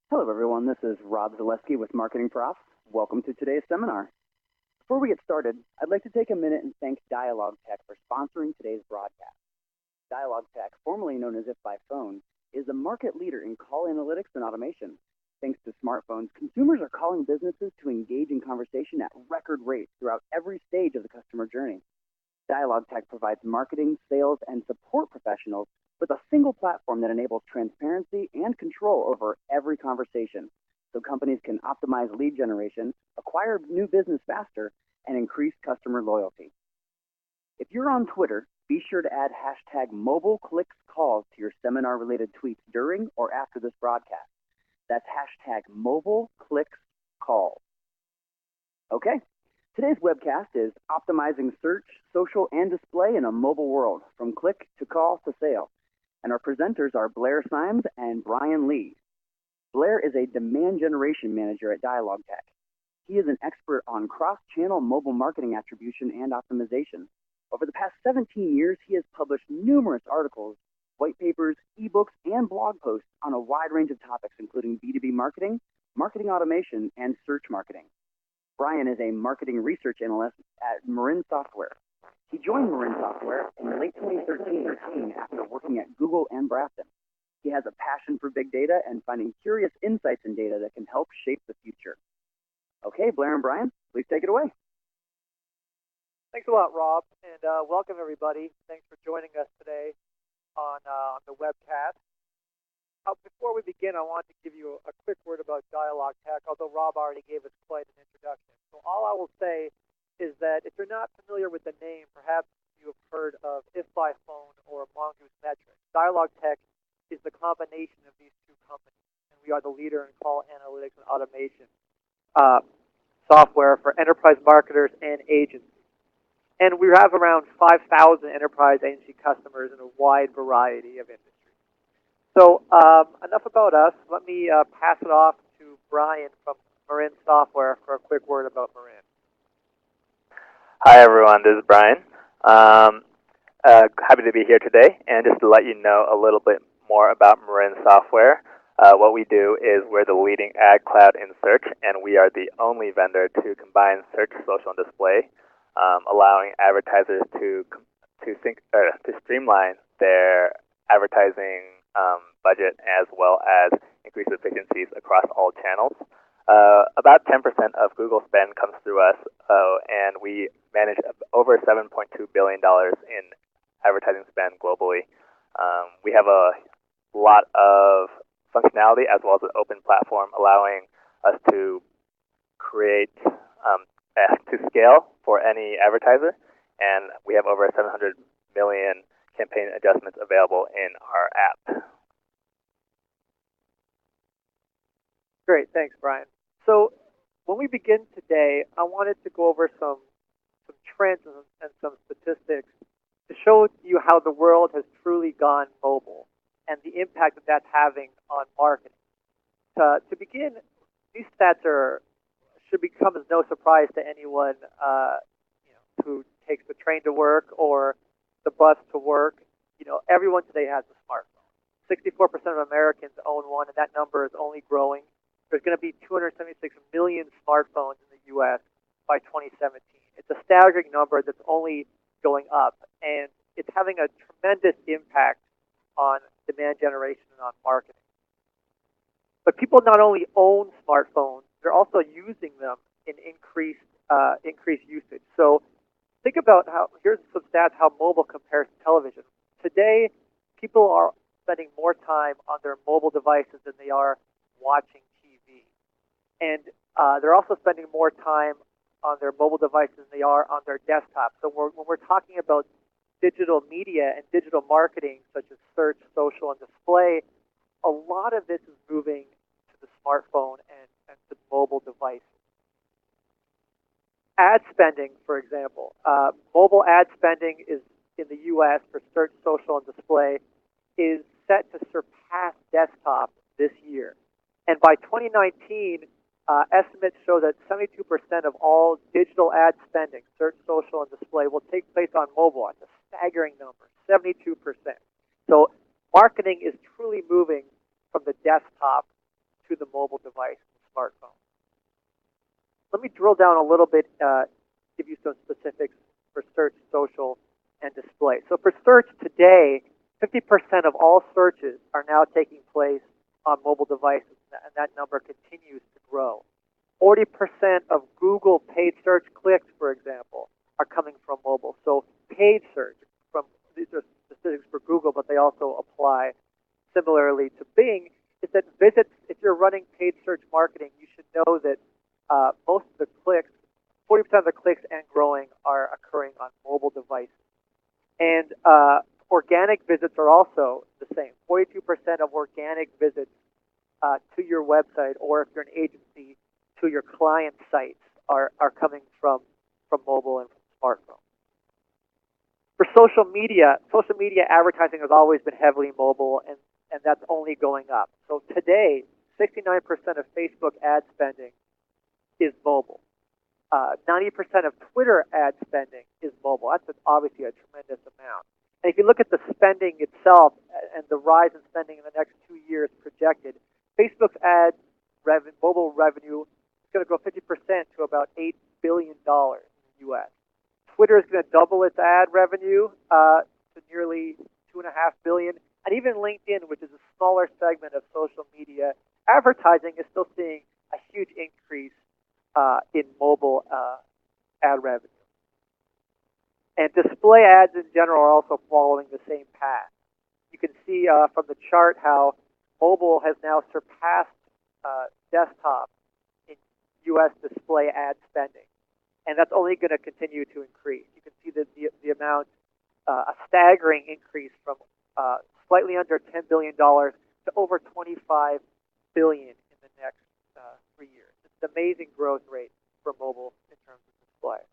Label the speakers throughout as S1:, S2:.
S1: Hello, everyone. This is Rob Zaleski with Marketing Profs. Welcome to today's seminar. Before we get started, I'd like to take a minute and thank Dialog Tech for sponsoring today's broadcast. Dialog Tech, formerly known as If by Phone, is a market leader in call analytics and automation. Thanks to smartphones, consumers are calling businesses to engage in conversation at record rates throughout every stage of the customer journey. Dialog Tech provides marketing, sales, and support professionals with a single platform that enables transparency and control over every conversation, so companies can optimize lead generation, acquire new business faster, and increase customer loyalty. If you're on Twitter, be sure to add hashtag MobileClicksCalls to your seminar-related tweets during or after this broadcast. That's hashtag MobileClicksCalls. Okay, today's webcast is Optimizing Search, Social, and Display in a Mobile World, from Click to Call to Sale. And our presenters are Blair Symes and Brian Lee. Blair is a demand generation manager at Dialog Tech. He is an expert on cross-channel mobile marketing attribution and optimization. Over the past 17 years, he has published numerous articles, white papers, ebooks, and blog posts on a wide range of topics, including B2B marketing, marketing automation, and search marketing. Brian is a marketing research analyst at Marin Software. He joined Marin Software in late 2013 after working at Google and Braston. He has a passion for big data and finding curious insights in data that can help shape the future. Okay, Blair and Brian, please take it away.
S2: Thanks a lot, Rob, and welcome everybody. Thanks for joining us today on the webcast. Before we begin, I want to give you a quick word about Dialog Tech, although Rob already gave us quite an introduction. So all I will say is that if you're not familiar with the name, perhaps you have heard of If by Phone or Mongoose Metrics. Dialog Tech is the combination of these two companies, and we are the leader in call analytics and automation software for enterprise marketers and agents. And we have around 5,000 enterprise agency customers in a wide variety of industries. So enough about us. Let me pass it off to Brian from Marin Software for a quick word about Marin.
S3: Hi everyone, this is Brian. Happy to be here today, and just to let you know a little bit more about Marin Software. What we do is we're the leading ad cloud in search, and we are the only vendor to combine search, social, and display, allowing advertisers to streamline their advertising budget as well as increase efficiencies across all channels. About 10% of Google spend comes through us, and we manage over $7.2 billion in advertising spend globally. We have a lot of functionality as well as an open platform, allowing us to create, to scale for any advertiser, and we have over 700 million campaign adjustments available in our app.
S2: Great, thanks, Brian. So when we begin today, I wanted to go over some trends and some statistics to show you how the world has truly gone mobile and the impact that that's having on marketing. To begin, these stats should become as no surprise to anyone who takes the train to work or the bus to work. Everyone today has a smartphone. 64% of Americans own one, and that number is only growing. There's going to be 276 million smartphones in the U.S. by 2017. It's a staggering number that's only going up, and it's having a tremendous impact on demand generation and on marketing. But people not only own smartphones, they're also using them in increased usage. So think about here's some stats how mobile compares to television. Today, people are spending more time on their mobile devices than they are watching TV. And they're also spending more time on their mobile devices than they are on their desktop. So when we're talking about digital media and digital marketing, such as search, social, and display, a lot of this is moving to the smartphone and to mobile devices. Ad spending, for example. Mobile ad spending is in the U.S. for search, social, and display is set to surpass desktop this year. And by 2019, estimates show that 72% of all digital ad spending, search, social, and display, will take place on mobile. It's a staggering number, 72%. So marketing is truly moving from the desktop to the mobile device, the smartphone. Let me drill down a little bit, give you some specifics for search, social, and display. So for search today, 50% of all searches are now taking place on mobile devices, and that number continues to grow. 40% of Google paid search clicks, for example, are coming from mobile. So paid search, these are statistics for Google, but they also apply similarly to Bing, is that visits, if you're running paid search marketing, you should know that most of the clicks, 40% of the clicks and growing, are occurring on mobile devices. And organic visits are also the same. 42% of organic visits to your website, or if you're an agency, to your client sites are coming from mobile and from smartphone. For social media advertising has always been heavily mobile, and that's only going up. So today, 69% of Facebook ad spending is mobile. 90% of Twitter ad spending is mobile. That's obviously a tremendous amount. And if you look at the spending itself and the rise in spending in the next 2 years projected, Facebook's mobile revenue is going to grow 50% to about $8 billion in the U.S. Twitter is going to double its ad revenue to nearly $2.5 billion. And even LinkedIn, which is a smaller segment of social media advertising, is still seeing a huge increase in mobile ad revenue. And display ads in general are also following the same path. You can see from the chart how mobile has now surpassed desktop in U.S. display ad spending. And that's only going to continue to increase. You can see that the amount, a staggering increase from slightly under $10 billion to over $25 billion in the next 3 years. It's an amazing growth rate for mobile in terms of display.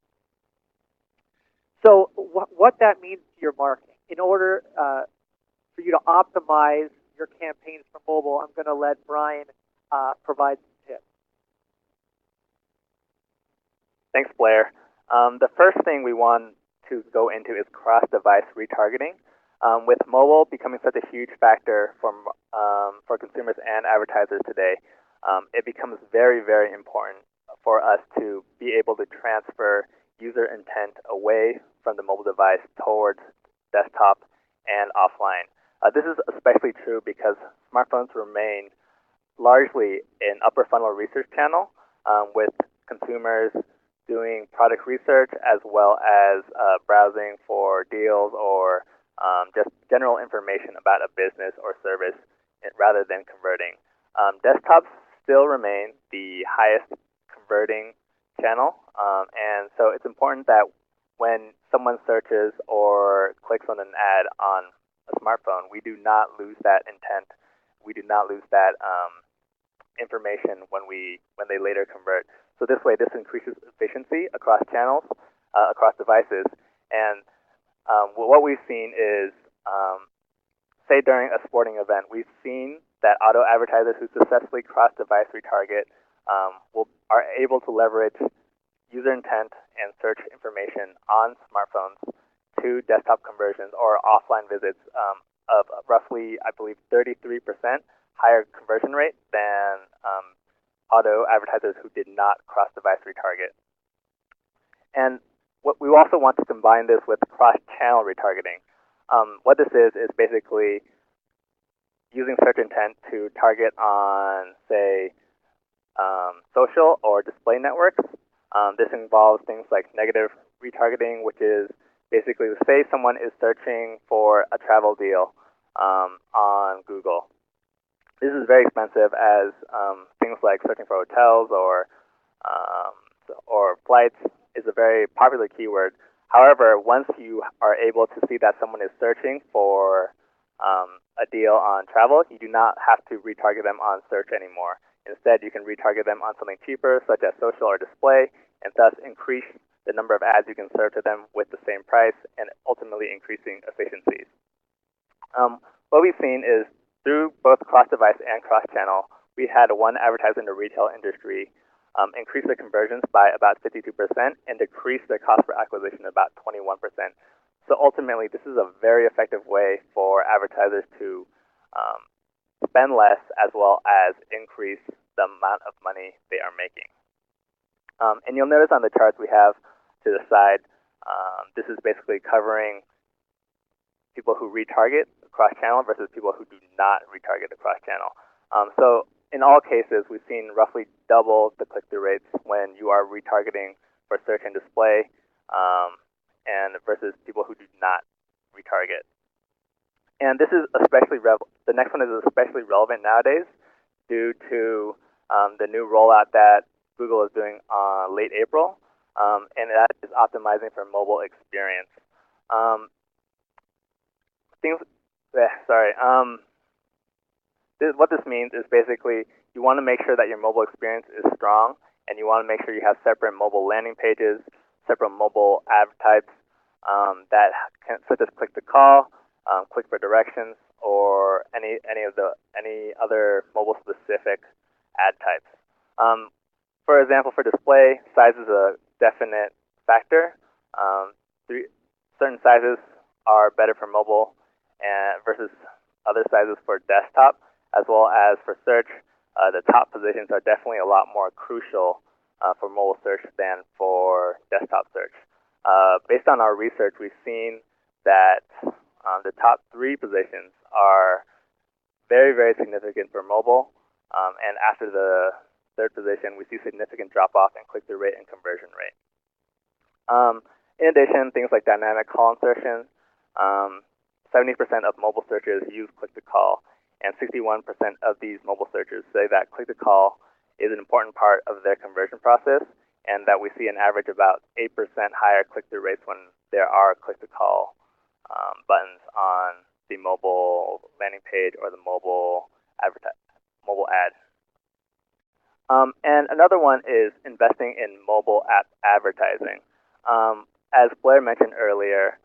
S2: So what that means to your marketing, in order for you to optimize your campaigns for mobile, I'm going to let Brian provide some tips.
S3: Thanks, Blair. The first thing we want to go into is cross-device retargeting. With mobile becoming such a huge factor for consumers and advertisers today, it becomes very, very important for us to be able to transfer user intent away from the mobile device towards desktop and offline. This is especially true because smartphones remain largely an upper funnel research channel, with consumers doing product research as well as browsing for deals or just general information about a business or service rather than converting. Desktops still remain the highest converting channel, and so it's important that when someone searches or clicks on an ad on a smartphone, we do not lose that intent. We do not lose that information when they later convert. So this way, this increases efficiency across channels, across devices. And what we've seen is, say during a sporting event, we've seen that auto advertisers who successfully cross-device retarget are able to leverage user intent and search information on smartphones to desktop conversions or offline visits of roughly, I believe, 33% higher conversion rate than auto advertisers who did not cross-device retarget. And what we also want to combine this with cross-channel retargeting. What this is basically using search intent to target on, say, social or display networks. This involves things like negative retargeting, which is basically, say someone is searching for a travel deal on Google. This is very expensive, as things like searching for hotels or flights is a very popular keyword. However, once you are able to see that someone is searching for a deal on travel, you do not have to retarget them on search anymore. Instead, you can retarget them on something cheaper, such as social or display, and thus increase the number of ads you can serve to them with the same price, and ultimately increasing efficiencies. What we've seen is through both cross-device and cross-channel, we had one advertiser in the retail industry increase their conversions by about 52% and decrease their cost per acquisition about 21%. So ultimately, this is a very effective way for advertisers to spend less as well as increase the amount of money they are making. And you'll notice on the charts we have to the side, this is basically covering people who retarget cross-channel versus people who do not retarget across channel. So in all cases, we've seen roughly double the click-through rates when you are retargeting for search and display, and versus people who do not retarget. And this is especially the next one is especially relevant nowadays due to the new rollout that Google is doing late April, and that is optimizing for mobile experience. What this means is basically you want to make sure that your mobile experience is strong, and you want to make sure you have separate mobile landing pages, separate mobile ad types such as click to call, click for directions, or any other mobile specific ad types. For example, for display, size is a definite factor. Certain sizes are better for mobile versus other sizes for desktop, as well as for search. The top positions are definitely a lot more crucial for mobile search than for desktop search. Based on our research, we've seen that the top 3 positions are very, very significant for mobile, and after the 3rd position, we see significant drop-off in click-through rate and conversion rate. In addition, things like dynamic call insertion, 70% of mobile searchers use click-to-call, and 61% of these mobile searchers say that click-to-call is an important part of their conversion process, and that we see an average about 8% higher click-through rates when there are click-to-call buttons on the mobile landing page or the mobile ad. And another one is investing in mobile app advertising. As Blair mentioned earlier,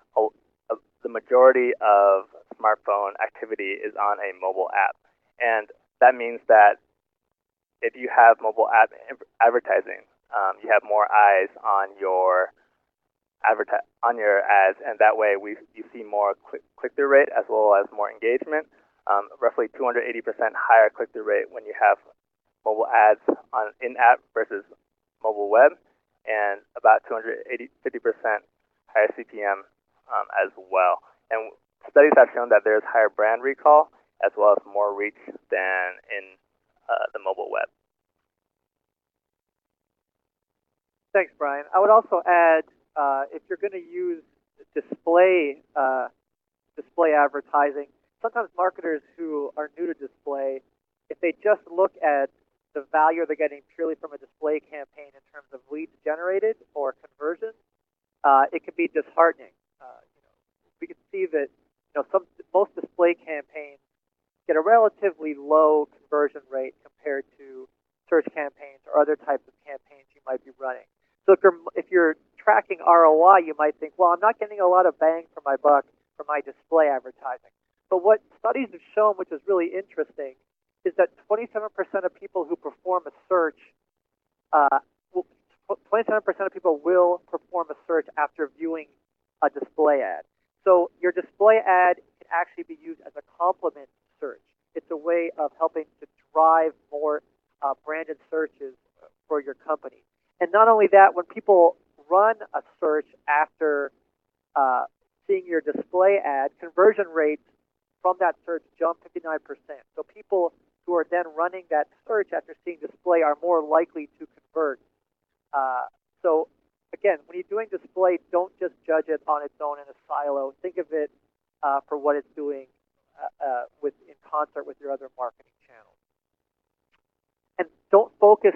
S3: the majority of smartphone activity is on a mobile app, and that means that if you have mobile app advertising, you have more eyes on your ads, and that way you see more click-through rate as well as more engagement. Roughly 280% higher click-through rate when you have mobile ads on in-app versus mobile web, and about 50% higher CPM as well. And studies have shown that there's higher brand recall as well as more reach than in the mobile web.
S2: Thanks, Brian. I would also add, if you're going to use display advertising, sometimes marketers who are new to display, if they just look at the value they're getting purely from a display campaign in terms of leads generated or conversion, it can be disheartening. We can see that most display campaigns get a relatively low conversion rate compared to search campaigns or other types of campaigns you might be running. So if you're tracking ROI, you might think, well, I'm not getting a lot of bang for my buck for my display advertising. But what studies have shown, which is really interesting, is that 27% of people who perform a search, 27% of people will perform a search after viewing a display ad. So your display ad can actually be used as a complement to search. It's a way of helping to drive more branded searches for your company. And not only that, when people run a search after seeing your display ad, conversion rates from that search jump 59%. So people who are then running that search after seeing display are more likely to convert. So again, when you're doing display, don't just judge it on its own in a silo. Think of it for what it's doing in concert with your other marketing channels. And don't focus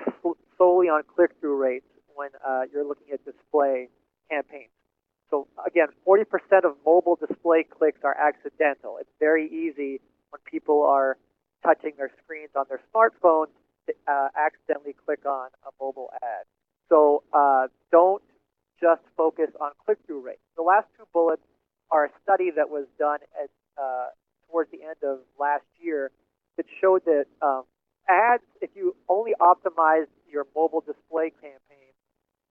S2: solely on click-through rates when you're looking at display campaigns. So again, 40% of mobile display clicks are accidental. It's very easy when people are touching their screens on their smartphones to accidentally click on a mobile ad. So don't just focus on click-through rates. The last 2 bullets are a study that was done towards the end of last year that showed that ads, if you only optimize your mobile display campaign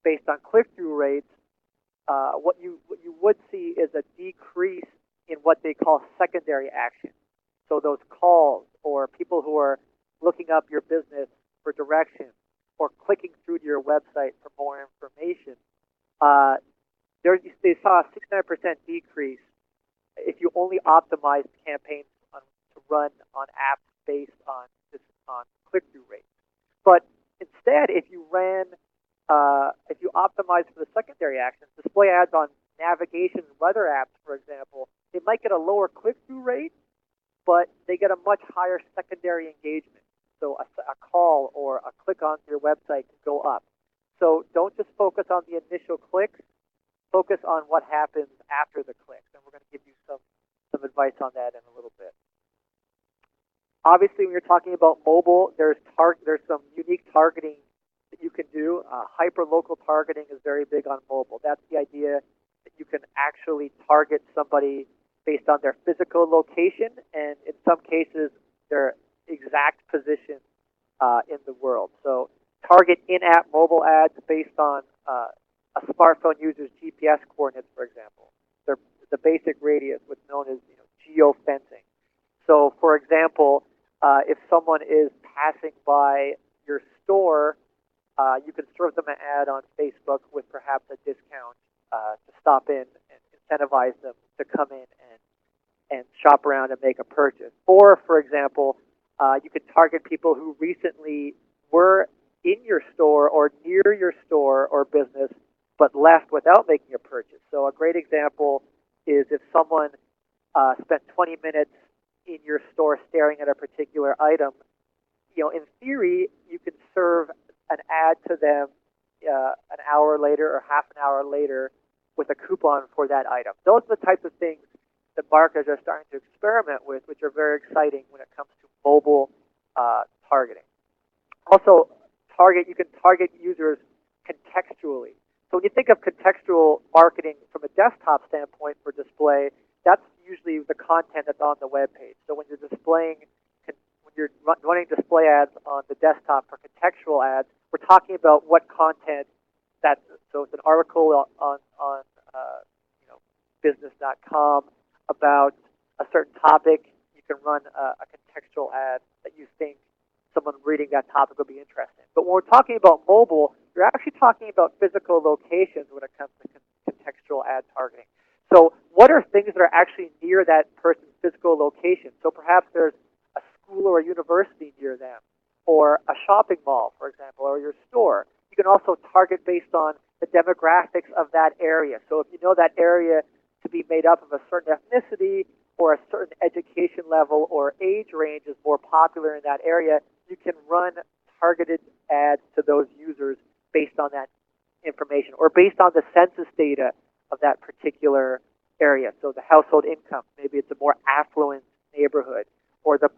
S2: based on click-through rates, what you would see is a decrease in what they call secondary action. So those calls or people up your business for directions or clicking through to your website for more information, they saw a 69% decrease if you only optimized campaigns to run on apps based on click-through rates. But instead, if you optimized for the secondary actions, display ads on navigation and weather apps, for example, they might get a lower click-through rate, but they get a much higher secondary engagement. So a call or a click onto your website can go up. So don't just focus on the initial clicks. Focus on what happens after the clicks, and we're going to give you some advice on that in a little bit. Obviously, when you're talking about mobile, there's some unique targeting that you can do. Hyper-local targeting is very big on mobile. That's the idea that you can actually target somebody based on their physical location and, in some cases, their exact position in the world. So target in-app mobile ads based on a smartphone user's GPS coordinates, for example. The basic radius, what's known as geofencing. So, for example, if someone is passing by your store, you can serve them an ad on Facebook with perhaps a discount to stop in and incentivize them to come in and shop around and make a purchase. Or, for example, you can target people who recently were in your store or near your store or business but left without making a purchase. So a great example is if someone spent 20 minutes in your store staring at a particular item, in theory, you can serve an ad to them an hour later or half an hour later with a coupon for that item. Those are the types of things that marketers are starting to experiment with, which are very exciting when it comes to mobile targeting. Also, you can target users contextually. So when you think of contextual marketing from a desktop standpoint for display, that's usually the content that's on the web page. So when you're running display ads on the desktop for contextual ads, we're talking about what content so it's an article on business.com about a certain topic. You can run a contextual ad that you think someone reading that topic will be interested in. But when we're talking about mobile, you're actually talking about physical locations when it comes to contextual ad targeting. So what are things that are actually near that person's physical location? So perhaps there's a school or a university near them, or a shopping mall, for example, or your store. You can also target based on the demographics of that area. So if you know that area to be made up of a certain ethnicity or a certain education level or age range is more popular in that area, you can run targeted ads to those users based on that information or based on the census data of that particular area. So the household income, maybe it's a more affluent neighborhood, or the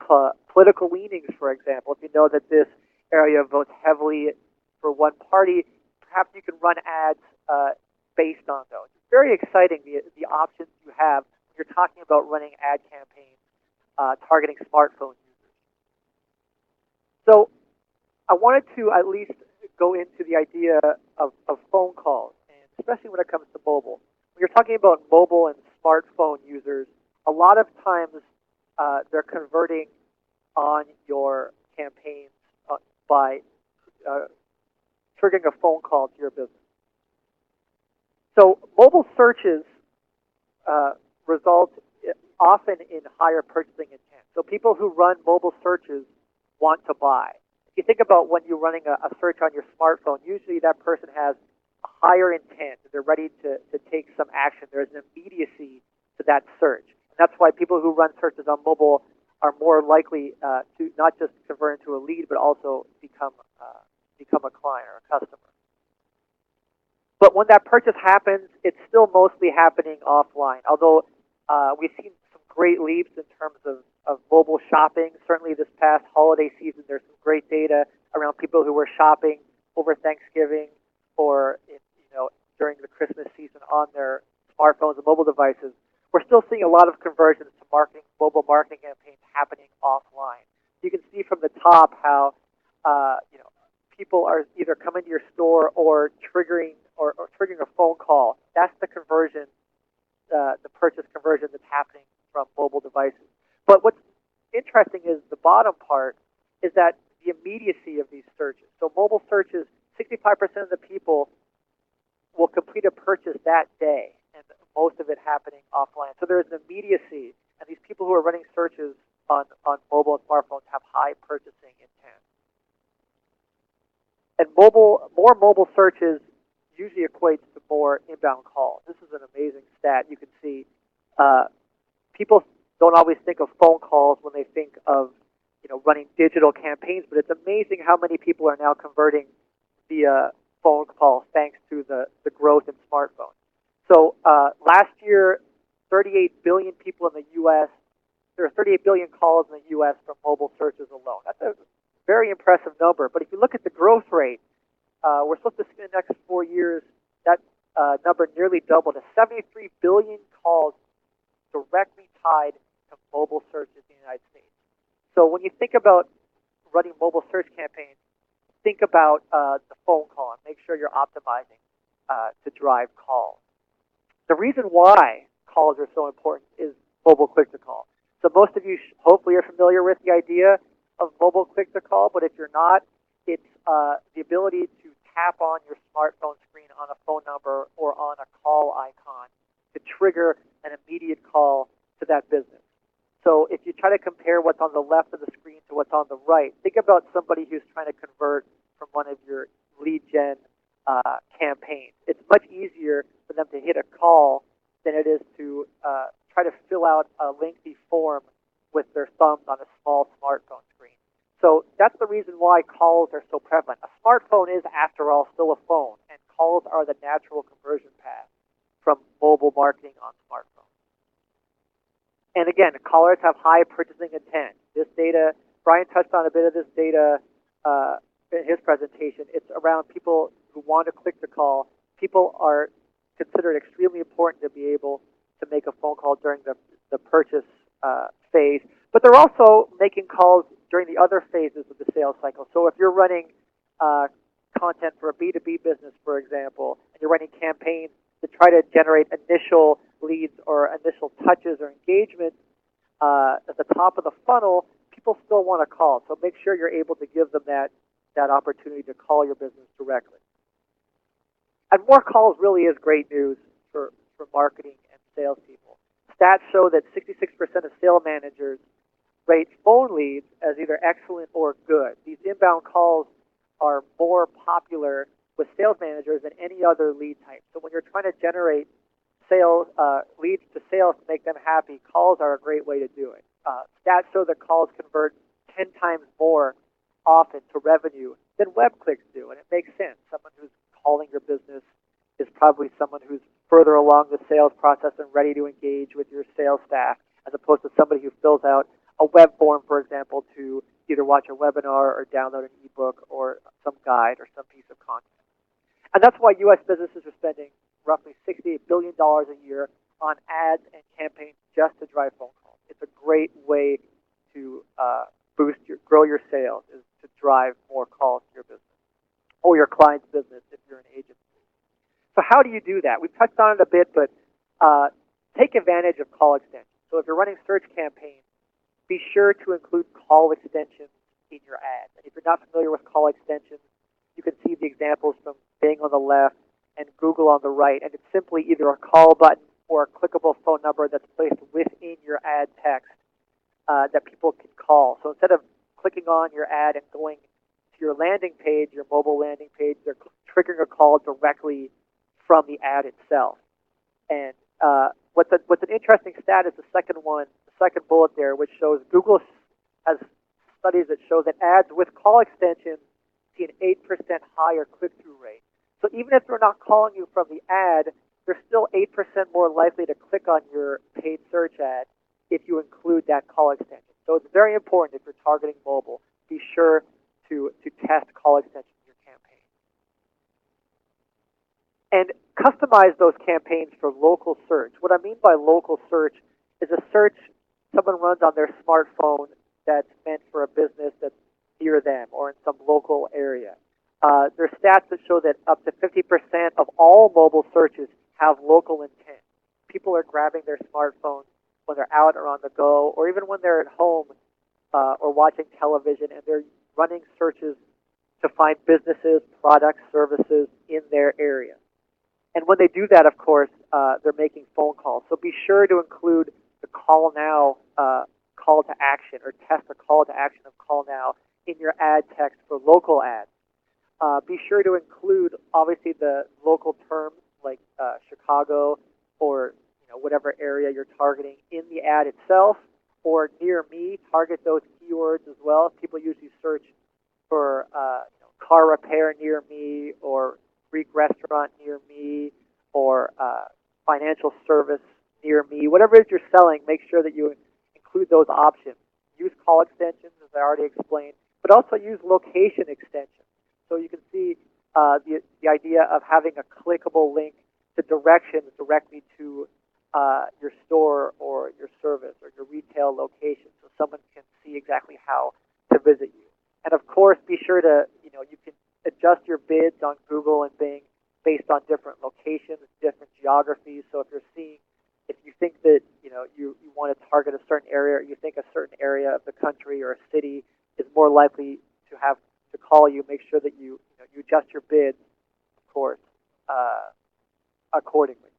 S2: political leanings, for example. If you know that this area votes heavily for one party, perhaps you can run ads based on those. It's very exciting, the options you have when you're talking about running ad campaigns targeting smartphone users. So I wanted to at least go into the idea of phone calls, and especially when it comes to mobile. When you're talking about mobile and smartphone users, a lot of times they're converting on your campaigns by triggering a phone call to your business. So mobile searches result often in higher purchasing intent. So people who run mobile searches want to buy. If you think about when you're running a search on your smartphone, usually that person has a higher intent. They're ready to take some action. There's an immediacy to that search. And that's why people who run searches on mobile are more likely to not just convert into a lead, but also become a client or a customer. But when that purchase happens, it's still mostly happening offline. Although we've seen some great leaps in terms of mobile shopping. Certainly this past holiday season, there's some great data around people who were shopping over Thanksgiving or during the Christmas season on their smartphones and mobile devices. We're still seeing a lot of conversions to mobile marketing campaigns happening offline. You can see from the top how people are either coming to your store or triggering a phone call. That's the conversion, the purchase conversion that's happening from mobile devices. But what's interesting is the bottom part is that the immediacy of these searches. So mobile searches, 65% of the people will complete a purchase that day, and most of it happening offline. So there's an immediacy, and these people who are running searches on mobile and smartphones have high purchasing intent. And more mobile searches usually equates to more inbound calls. This is an amazing stat. You can see people don't always think of phone calls when they think of running digital campaigns, but it's amazing how many people are now converting via phone calls thanks to the growth in smartphones. So last year, 38 billion people in the U.S. There are 38 billion calls in the U.S. from mobile searches alone. That's a very impressive number. But if you look at the growth rate, we're supposed to see in the next 4 years that number nearly doubled to 73 billion calls directly tied to mobile searches in the United States. So when you think about running mobile search campaigns, think about the phone call and make sure you're optimizing to drive calls. The reason why calls are so important is mobile click-to-call. So most of you hopefully are familiar with the idea of mobile click-to-call, but if you're not, it's the ability to tap on your smartphone screen on a phone number or on a call icon to trigger an immediate call to that business. So if you try to compare what's on the left of the screen to what's on the right, think about somebody who's trying to convert from one of your lead gen campaigns. It's much easier for them to hit a call than it is to try to fill out a lengthy form with their thumbs on a small smartphone screen. So that's the reason why calls are so prevalent. A smartphone is, after all, still a phone, and calls are the natural conversion path from mobile marketing on smartphones. And again, callers have high purchasing intent. This data, Brian touched on a bit of this data in his presentation. It's around people who want to click the call. People are considered extremely important to be able to make a phone call during the purchase phase. But they're also making calls during the other phases of the sales cycle. So if you're running content for a B2B business, for example, and you're running campaigns to try to generate initial leads or initial touches or engagements at the top of the funnel, people still want to call. So make sure you're able to give them that opportunity to call your business directly. And more calls really is great news for marketing and salespeople. Stats show that 66% of sales managers rate phone leads as either excellent or good. These inbound calls are more popular with sales managers than any other lead type. So when you're trying to generate sales leads to sales to make them happy, calls are a great way to do it. Stats show that calls convert 10 times more often to revenue than web clicks do, and it makes sense. Someone who's calling your business is probably someone who's further along the sales process and ready to engage with your sales staff, as opposed to somebody who fills out a web form, for example, to either watch a webinar or download an ebook or some guide or some piece of content. And that's why U.S. businesses are spending roughly $68 billion a year on ads and campaigns just to drive phone calls. It's a great way to grow your sales, is to drive more calls to your business or your client's business if you're an agency. So how do you do that? We've touched on it a bit, but take advantage of call extensions. So if you're running search campaigns, be sure to include call extensions in your ads. And if you're not familiar with call extensions, you can see the examples from Bing on the left and Google on the right. And it's simply either a call button or a clickable phone number that's placed within your ad text that people can call. So instead of clicking on your ad and going to your landing page, your mobile landing page, they're triggering a call directly from the ad itself. And what's an interesting stat is the second bullet there, which shows Google has studies that show that ads with call extensions see an 8% higher click-through rate. So even if they're not calling you from the ad, they're still 8% more likely to click on your paid search ad if you include that call extension. So it's very important if you're targeting mobile, be sure to test call extensions in your campaign. And customize those campaigns for local search. What I mean by local search is a search someone runs on their smartphone that's meant for a business that's near them or in some local area. There are stats that show that up to 50% of all mobile searches have local intent. People are grabbing their smartphones when they're out or on the go, or even when they're at home or watching television, and they're running searches to find businesses, products, services in their area. And when they do that, of course, they're making phone calls. So be sure to include the call now call to action, or test the call to action of call now in your ad text for local ads. Be sure to include, obviously, the local terms like Chicago or whatever area you're targeting in the ad itself, or near me. Target those keywords as well. People usually search for car repair near me, or Greek restaurant near me, or financial service near me. Whatever it is you're selling, make sure that you include those options. Use call extensions, as I already explained, but also use location extensions. So you can see the idea of having a clickable link to directions directly to your store or your service or your retail location, so someone can see exactly how to visit you. And of course, be sure to, you can adjust your bids on Google and Bing based on different locations, different geographies. So if you think that you want to target a certain area, or you think a certain area of the country or a city is more likely to have to call you, make sure that you adjust your bids, of course, accordingly.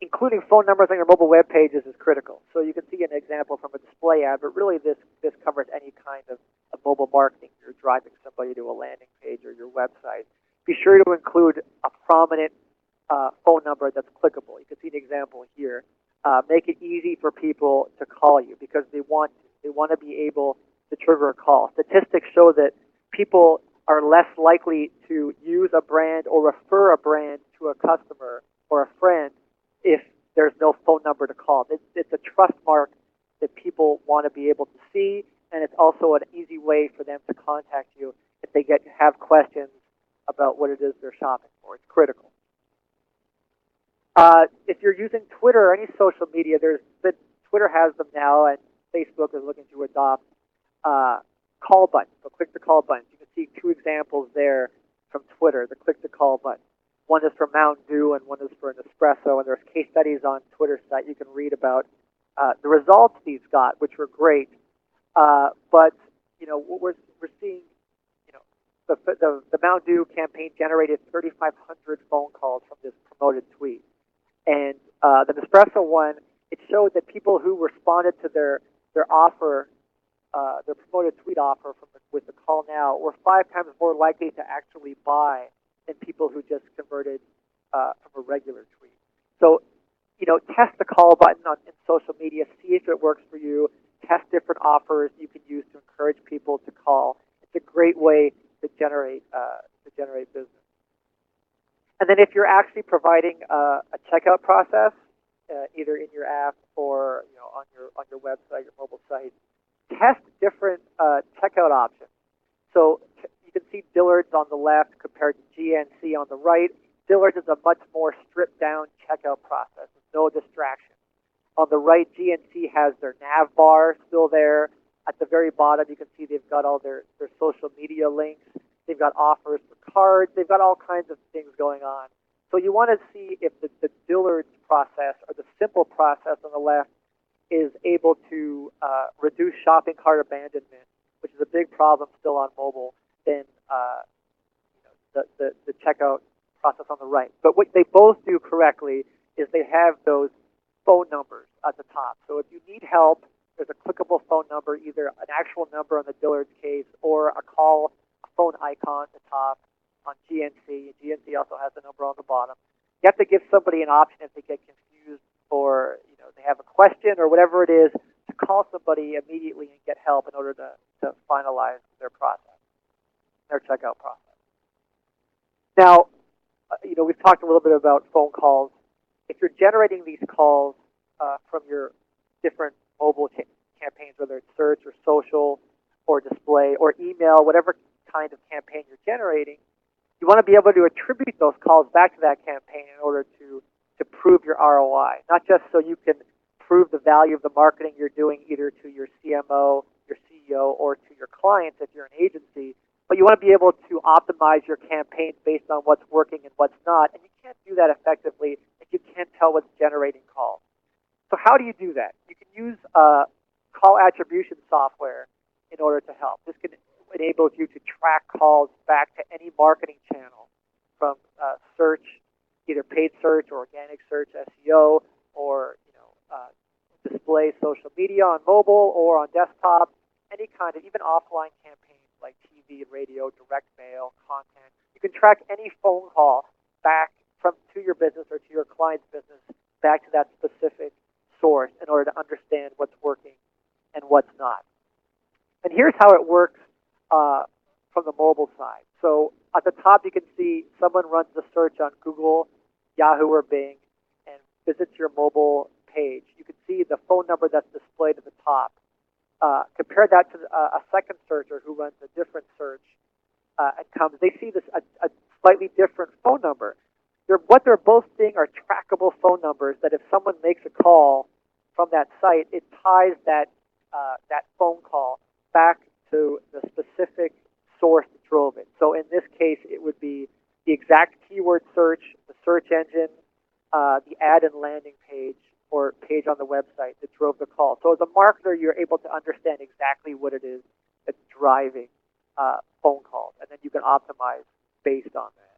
S2: Including phone numbers on your mobile web pages is critical. So you can see an example from a display ad, but really this covers any kind of mobile marketing. You're driving somebody to a landing page or your website. Be sure to include a prominent phone number that's clickable. You can see an example here. Make it easy for people to call you, because they want to be able to trigger a call. Statistics show that people are less likely to use a brand or refer a brand to a customer or a friend if there's no phone number to call. It's a trust mark that people want to be able to see, and it's also an easy way for them to contact you if they have questions about what it is they're shopping for. It's critical. If you're using Twitter or any social media, Twitter has them now, and Facebook is looking to adopt call buttons. So click the call buttons. You can see two examples there from Twitter, the click the call button. One is for Mountain Dew and one is for Nespresso, and there's case studies on Twitter's site. You can read about the results these got, which were great. But what we're seeing, the Mountain Dew campaign generated 3,500 phone calls from this promoted tweet, and the Nespresso one, it showed that people who responded to their offer, their promoted tweet offer with the call now, were 5 times more likely to actually buy than people who just converted from a regular tweet. So, test the call button in social media. See if it works for you. Test different offers you can use to encourage people to call. It's a great way to generate business. And then if you're actually providing a checkout process, either in your app or on your website, your mobile site, test different checkout options. So you can see Dillard's on the left compared to GNC on the right. Dillard's is a much more stripped down checkout process with no distraction. On the right, GNC has their nav bar still there. At the very bottom, you can see they've got all their social media links. They've got offers for cards. They've got all kinds of things going on. So you want to see if the Dillard's process, or the simple process on the left, is able to reduce shopping cart abandonment, which is a big problem still on mobile, than the checkout process on the right. But what they both do correctly is they have those phone numbers at the top. So if you need help, there's a clickable phone number, either an actual number on the Dillard's case or a phone icon at the top on GNC. GNC also has the number on the bottom. You have to give somebody an option if they get confused, or they have a question or whatever it is, to call somebody immediately and get help in order to finalize their process, their checkout process. Now, we've talked a little bit about phone calls. If you're generating these calls from your different mobile campaigns, whether it's search or social or display or email, whatever kind of campaign you're generating, you want to be able to attribute those calls back to that campaign in order to prove your ROI, not just so you can prove the value of the marketing you're doing either to your CMO, your CEO, or to your clients if you're an agency, but you want to be able to optimize your campaigns based on what's working and what's not, and you can't do that effectively if you can't tell what's generating calls. So how do you do that? You can use call attribution software in order to help. This can enable you to track calls back to any marketing channel, from search, either paid search or organic search, SEO, or display social media on mobile or on desktop, any kind of even offline campaigns like TV, radio, direct mail, content. You can track any phone call back to your business or to your client's business back to that specific source in order to understand what's working and what's not. And here's how it works from the mobile side. So at the top, you can see someone runs the search on Google, Yahoo, or Bing, and visits your mobile page. You can see the phone number that's displayed at the top. Compare that to a second searcher who runs a different search and comes. They see this a slightly different phone number. What they're both seeing are trackable phone numbers that if someone makes a call from that site, it ties that phone call back to the specific source that drove it. So in this case, it would be the exact keyword search, the search engine, the ad and landing page, or page on the website that drove the call. So as a marketer, you're able to understand exactly what it is that's driving phone calls, and then you can optimize based on that.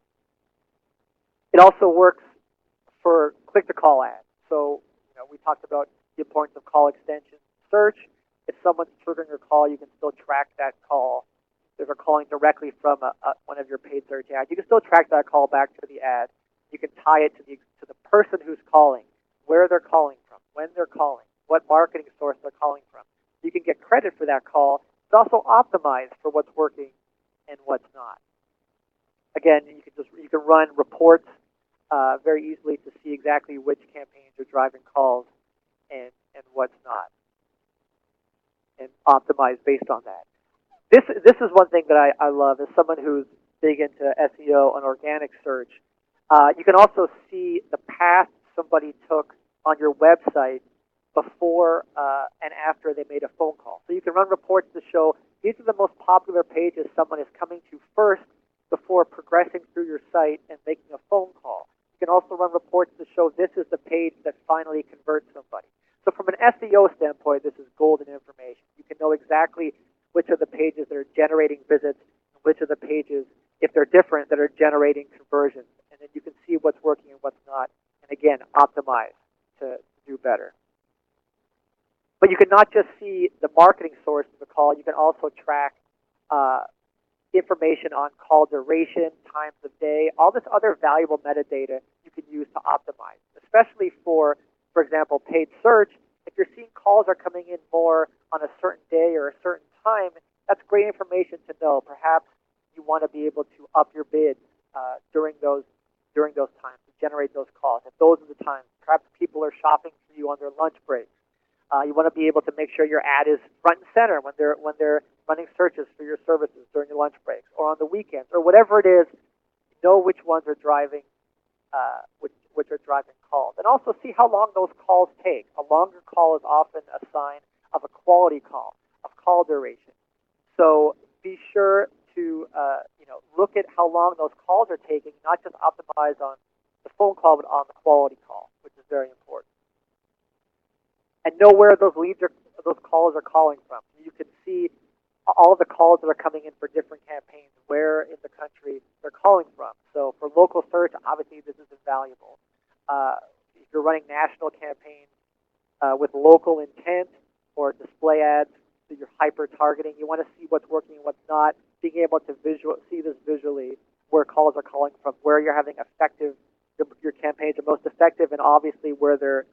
S2: It also works for click-to-call ads. So we talked about the importance of call extension search. If someone's triggering your call, you can still track that call. If they're calling directly from one of your paid search ads, you can still track that call back to the ad. You can tie it to the person who's calling, where they're calling from, when they're calling, what marketing source they're calling from. You can get credit for that call, but also optimize for what's working and what's not. Again, you can run reports very easily to see exactly which campaigns are driving calls and what's not, and optimize based on that. This is one thing that I love as someone who's big into SEO and organic search. You can also see the path somebody took on your website before and after they made a phone call. So you can run reports to show these are the most popular pages someone is coming to first before progressing through your site and making a phone call. You can also run reports to show this is the page that finally converts somebody. So from an SEO standpoint, this is golden information. You can know exactly which are the pages that are generating visits and which are the pages, if they're different, that are generating conversions. And then you can see what's working and what's not. And again, optimize to do better. But you can not just see the marketing source of the call. You can also track information on call duration, times of day, all this other valuable metadata you can use to optimize, especially for example, paid search. If you're seeing calls are coming in more on a certain day or a certain time, that's great information to know. Perhaps you want to be able to up your bid during those times to generate those calls. If those are the times, perhaps people are shopping for you on their lunch breaks. You want to be able to make sure your ad is front and center when they're running searches for your services during your lunch breaks or on the weekends or whatever it is. Know which ones are driving, which are driving calls, and also see how long those calls take. A longer call is often a sign of a quality call, of call duration. So be sure to look at how long those calls are taking, not just optimize on the phone call, but on the quality call, which is very important. And know where those those calls are calling from. You can see all of the calls that are coming in for different campaigns, where in the country they're calling from. So for local search, obviously this is invaluable. If you're running national campaigns with local intent or display ads, so you're hyper-targeting, you want to see what's working and what's not, being able to see this visually, where calls are calling from, where you're having your campaigns are most effective, and obviously where they're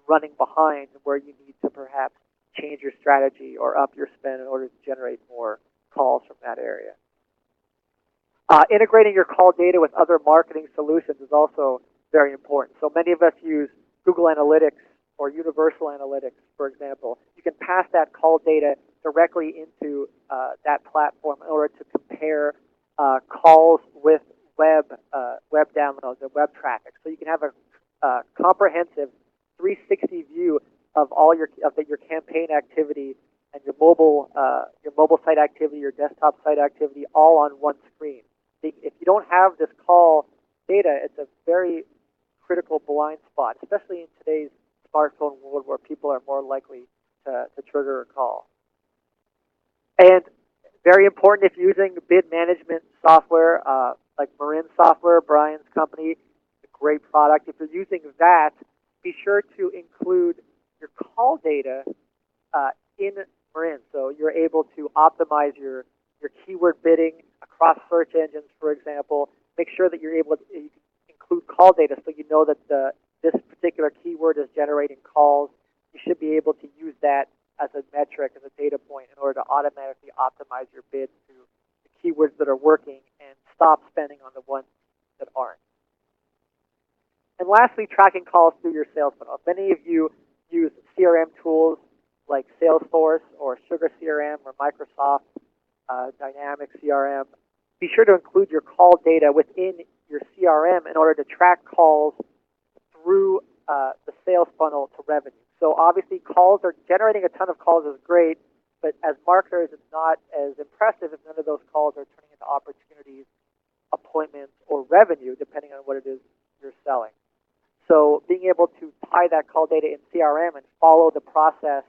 S2: running behind, where you need to perhaps change your strategy or up your spend in order to generate more calls from that area. Integrating your call data with other marketing solutions is also very important. So many of us use Google Analytics or Universal Analytics, for example. You can pass that call data directly into that platform in order to compare calls with web downloads and web traffic. So you can have a comprehensive 360 view of all your campaign activity and your mobile site activity, your desktop site activity, all on one screen. If you don't have this call data, it's a very critical blind spot, especially in today's smartphone world where people are more likely to trigger a call. And very important if you're using bid management software like Marin Software, Brian's company, a great product. If you're using that, be sure to include your call data in Marin, so you're able to optimize your keyword bidding across search engines, for example. Make sure that you're able to you can include call data, so you know that this particular keyword is generating calls. You should be able to use that as a metric, as a data point, in order to automatically optimize your bids to the keywords that are working and stop spending on the ones that aren't. And lastly, tracking calls through your sales funnel. Many of you use CRM tools like Salesforce or Sugar CRM or Microsoft Dynamics CRM. Be sure to include your call data within your CRM in order to track calls through the sales funnel to revenue. So obviously, generating a ton of calls is great, but as marketers, it's not as impressive if none of those calls are turning into opportunities, appointments, or revenue, depending on what it is you're selling. So being able to tie that call data in CRM and follow the process,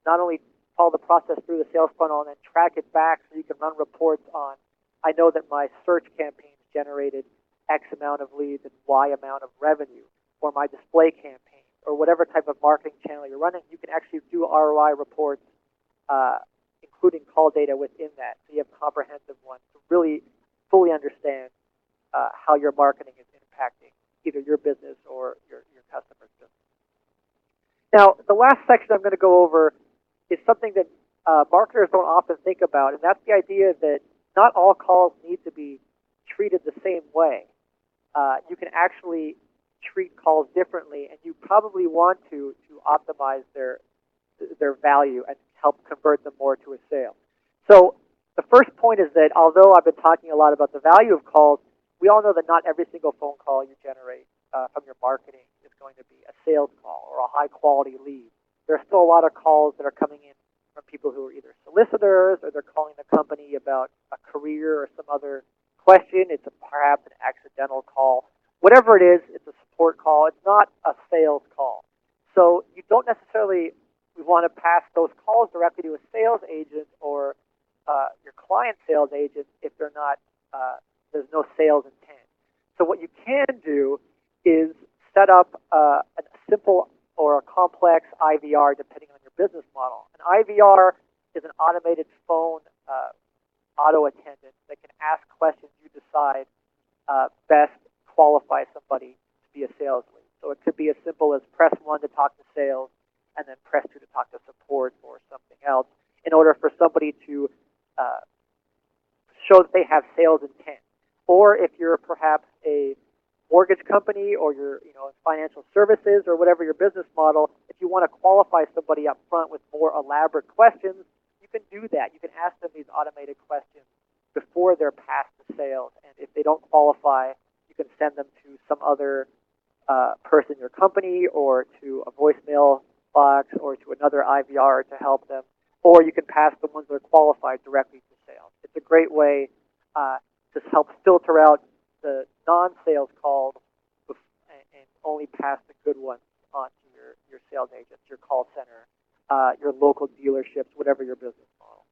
S2: not only follow the process through the sales funnel and then track it back so you can run reports on, I know that my search campaigns generated X amount of leads and Y amount of revenue, or my display campaign, or whatever type of marketing channel you're running, you can actually do ROI reports, including call data within that. So you have comprehensive ones to really fully understand how your marketing is impacting either your business or your customer's business. Now, the last section I'm going to go over is something that marketers don't often think about, and that's the idea that not all calls need to be treated the same way. You can actually treat calls differently, and you probably want to optimize their value and help convert them more to a sale. So the first point is that although I've been talking a lot about the value of calls, we all know that not every single phone call you generate from your marketing is going to be a sales call or a high-quality lead. There are still a lot of calls that are coming in from people who are either solicitors or they're calling the company about a career or some other question. It's perhaps an accidental call. Whatever it is, it's a support call. It's not a sales call. So you don't necessarily want to pass those calls directly to a sales agent or your client sales agent if they're not there's no sales intent. So what you can do is set up a simple or a complex IVR depending on your business model. An IVR is an automated phone auto attendant that can ask questions you decide best qualify somebody to be a sales lead. So it could be as simple as press 1 to talk to sales and then press 2 to talk to support or something else in order for somebody to show that they have sales intent. Or if you're perhaps a mortgage company or you're in financial services or whatever your business model, if you want to qualify somebody up front with more elaborate questions, you can do that. You can ask them these automated questions before they're passed to sales. And if they don't qualify, you can send them to some other person in your company or to a voicemail box or to another IVR to help them. Or you can pass the ones that are qualified directly to sales. It's a great way to help filter out the non-sales calls and only pass the good ones on to your sales agents, your call center, your local dealerships, whatever your business model.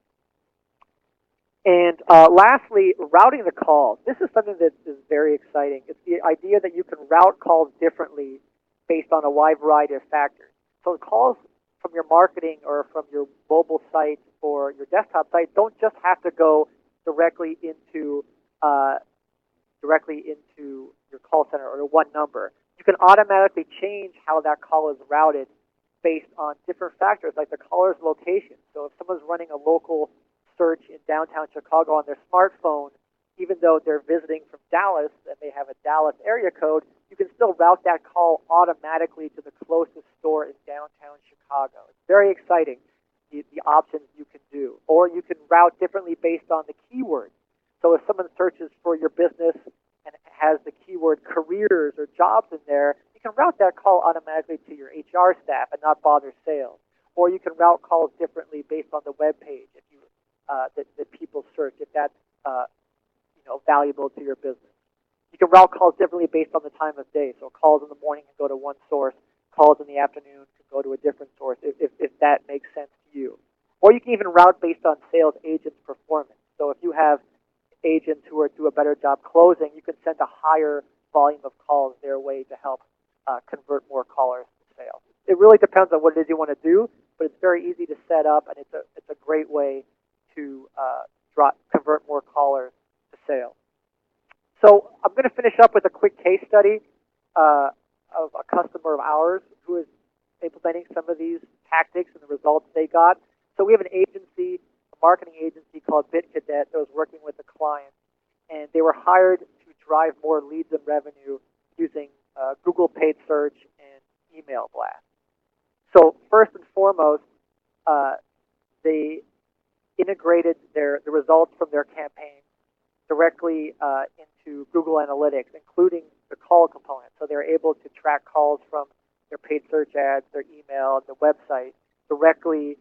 S2: And lastly, routing the calls. This is something that is very exciting. It's the idea that you can route calls differently based on a wide variety of factors. So calls from your marketing or from your mobile site or your desktop site don't just have to go directly into your call center or one number. You can automatically change how that call is routed based on different factors like the caller's location. So if someone's running a local search in downtown Chicago on their smartphone, even though they're visiting from Dallas and they have a Dallas area code, you can still route that call automatically to the closest store in downtown Chicago. It's very exciting, the options you can do. Or you can route differently based on the keywords. So if someone searches for your business and has the keyword careers or jobs in there, you can route that call automatically to your HR staff and not bother sales. Or you can route calls differently based on the web page if you that people search, if that's valuable to your business. You can route calls differently based on the time of day. So calls in the morning can go to one source, calls in the afternoon can go to a different source if that makes sense to you. Or you can even route based on sales agents' performance. So if you have agents who do a better job closing, you can send a higher volume of calls their way to help convert more callers to sales. It really depends on what it is you want to do, but it's very easy to set up, and it's a great way to convert more callers to sales. So I'm going to finish up with a quick case study of a customer of ours who is implementing some of these tactics and the results they got. So we have an agency, a marketing agency called BitCadet that was working with a client, and they were hired to drive more leads and revenue using Google paid search and email blast. So first and foremost, they integrated the results from their campaign directly into Google Analytics, including the call component. So they're able to track calls from their paid search ads, their email, the website, directly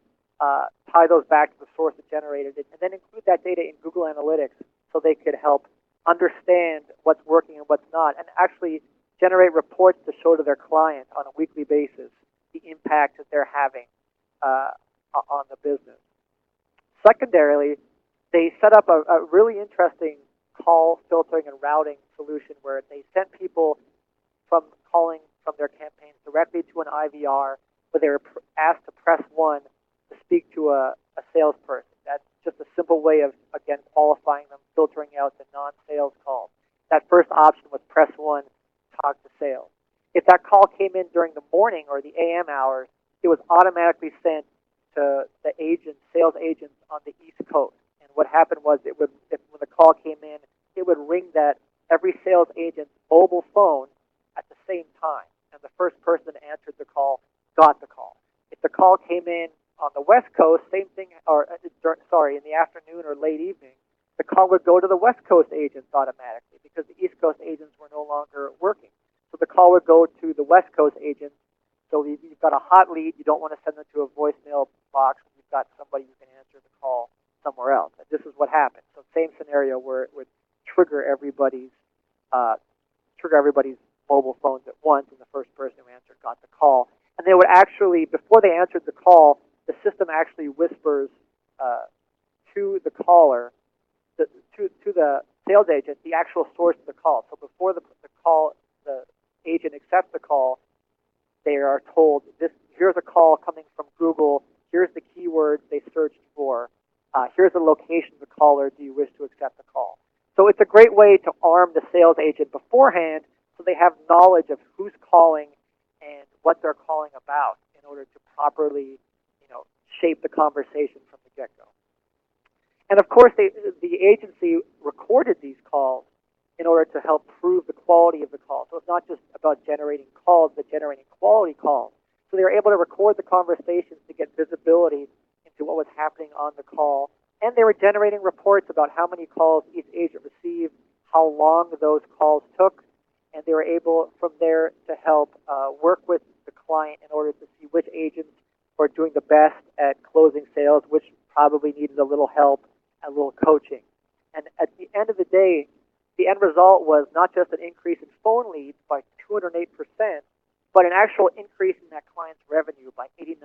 S2: tie those back to the source that generated it, and then include that data in Google Analytics so they could help understand what's working and what's not, and actually generate reports to show to their client on a weekly basis the impact that they're having on the business. Secondarily, they set up a really interesting call filtering and routing solution where they sent people from calling from their campaigns directly to an IVR where they were asked to press 1 to speak to a salesperson. That's just a simple way of, again, qualifying them, filtering out the non-sales calls. That first option was press 1, talk to sales. If that call came in during the morning or the AM hours, it was automatically sent to the sales agents on the East Coast. And what happened was when the call came in, it would ring that every sales agent's mobile phone at the same time. And the first person that answered the call got the call. If the call came in on the West Coast, same thing, in the afternoon or late evening, the call would go to the West Coast agents automatically because the East Coast agents were no longer working. So the call would go to the West Coast agents. So you've got a hot lead. You don't want to send them to a voicemail box. You've got somebody who can answer the call somewhere else. And this is what happened. So same scenario where it would trigger everybody's mobile phones at once, and the first person who answered got the call. And they would actually, before they answered the call, the system actually whispers to the caller, to the sales agent, the actual source of the call. So before the agent accepts the call, they are told, here's a call coming from Google, here's the keywords they searched for, here's the location of the caller, do you wish to accept the call? So it's a great way to arm the sales agent beforehand so they have knowledge of who's calling and what they're calling about in order to properly shape the conversation from the get-go. And of course, the agency recorded these calls in order to help prove the quality of the call. So it's not just about generating calls, but generating quality calls. So they were able to record the conversations to get visibility into what was happening on the call. And they were generating reports about how many calls each agent received, how long those calls took, and they were able from there to help work with the client in order to see which agents were doing the best at closing sales, which probably needed a little help and a little coaching. And at the end of the day, the end result was not just an increase in phone leads by 208%, but an actual increase in that client's revenue by 89%.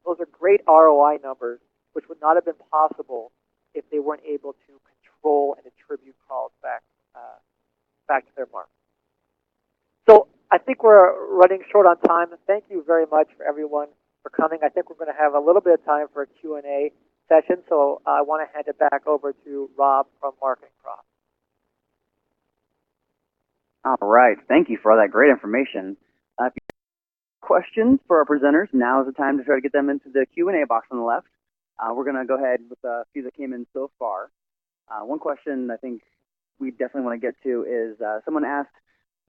S2: Those are great ROI numbers, which would not have been possible if they weren't able to control and attribute calls back to their mark. So I think we're running short on time. Thank you very much for everyone for coming. I think we're going to have a little bit of time for a Q&A session, so I want to hand it back over to Rob from Marketing Prof.
S1: All right. Thank you for all that great information. If you have questions for our presenters, now is the time to try to get them into the Q&A box on the left. We're going to go ahead with a few that came in so far. One question I think we definitely want to get to is someone asked,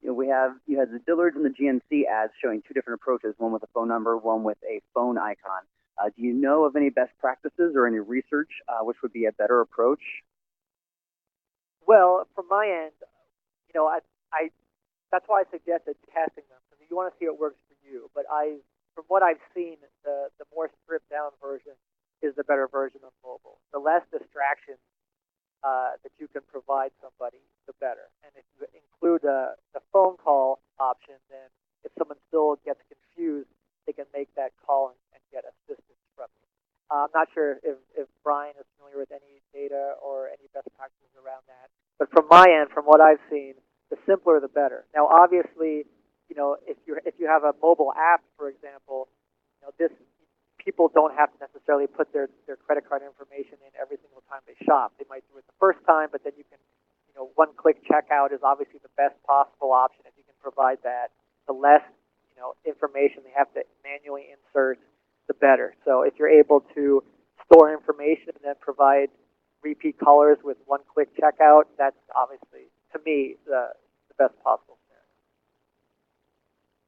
S1: you had the Dillard's and the GNC ads showing two different approaches, one with a phone number, one with a phone icon. Do you know of any best practices or any research which would be a better approach?
S2: Well, from my end, that's why I suggested testing them, because you want to see what works for you. But from what I've seen, the more stripped down version is the better version of mobile. The less distractions that you can provide somebody, the better. And if you include the phone call option, then if someone still gets confused, they can make that call and get assistance from you. I'm not sure if Brian is familiar with any data or any best practices around that. But from my end, from what I've seen, the simpler the better. Now, obviously, if you have a mobile app, for example, this people don't have to necessarily put their credit card information in every single time they shop. They might do it the first time, but then you can, one-click checkout is obviously the best possible option if you can provide that. The less, information they have to manually insert, the better. So if you're able to store information and then provide repeat colors with one-click checkout, that's obviously, to me, the best possible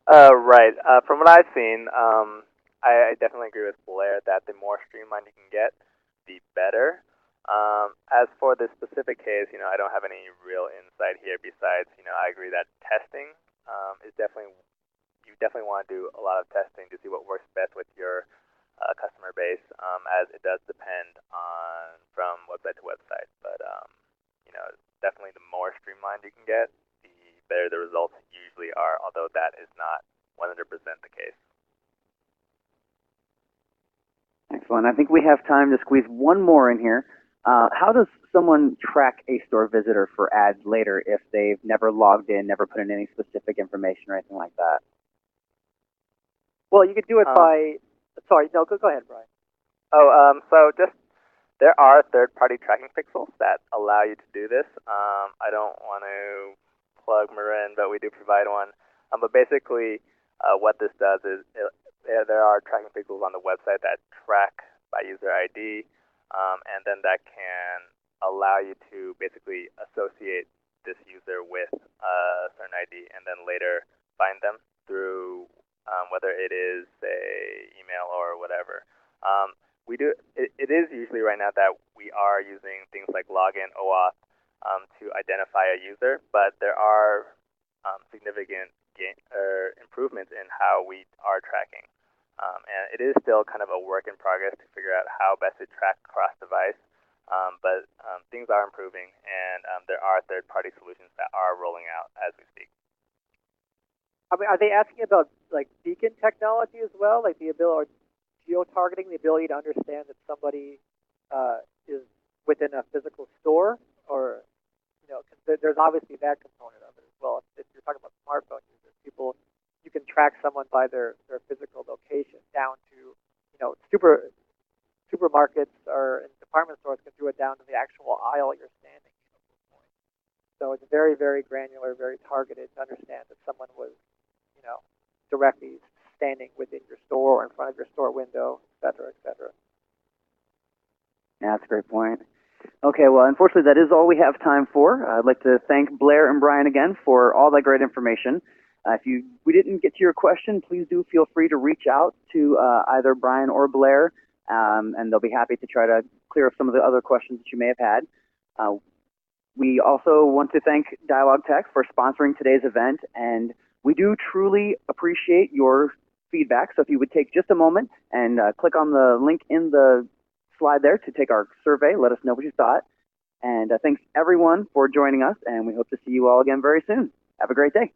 S2: scenario.
S3: Right. From what I've seen, I definitely agree with Blair that the more streamlined you can get, the better. As for this specific case, I don't have any real insight here besides, I agree that testing is you definitely want to do a lot of testing to see what works best with your customer base, as it does depend on from website to website. But, definitely the more streamlined you can get, the better the results usually are, although that is not 100% the case.
S1: Excellent. I think we have time to squeeze one more in here. How does someone track a store visitor for ads later if they've never logged in, never put in any specific information or anything like that?
S2: Well, you could do it by. Sorry, no, go ahead, Brian.
S3: So just there are third-party tracking pixels that allow you to do this. I don't want to plug Marin, but we do provide one. But basically, what this does is there are tracking pixels on the website that track by user ID, and then that can allow you to basically associate this user with a certain ID, and then later find them through whether it is, say, email or whatever. It is usually right now that we are using things like login, OAuth to identify a user, but there are significant improvements in how we are tracking. And it is still kind of a work in progress to figure out how best to track cross-device, but things are improving, and there are third-party solutions that are rolling out as we speak.
S2: I mean, are they asking about like beacon technology as well, like the ability, or geo-targeting, the ability to understand that somebody is within a physical store, or cause there's obviously that component of it as well. If you're talking about smartphone users, you can track someone by their physical location down to supermarkets or department stores can do it down to the actual aisle you're standing in at this point. So it's very, very granular, very targeted to understand that someone was directly standing within your store or in front of your store window, et cetera, et cetera.
S1: Yeah, that's a great point. Okay, well, unfortunately, that is all we have time for. I'd like to thank Blair and Brian again for all that great information. If we didn't get to your question, please do feel free to reach out to either Brian or Blair, and they'll be happy to try to clear up some of the other questions that you may have had. We also want to thank Dialog Tech for sponsoring today's event, and we do truly appreciate your feedback. So if you would take just a moment and click on the link in the slide there to take our survey, let us know what you thought. And thanks everyone for joining us, and we hope to see you all again very soon. Have a great day.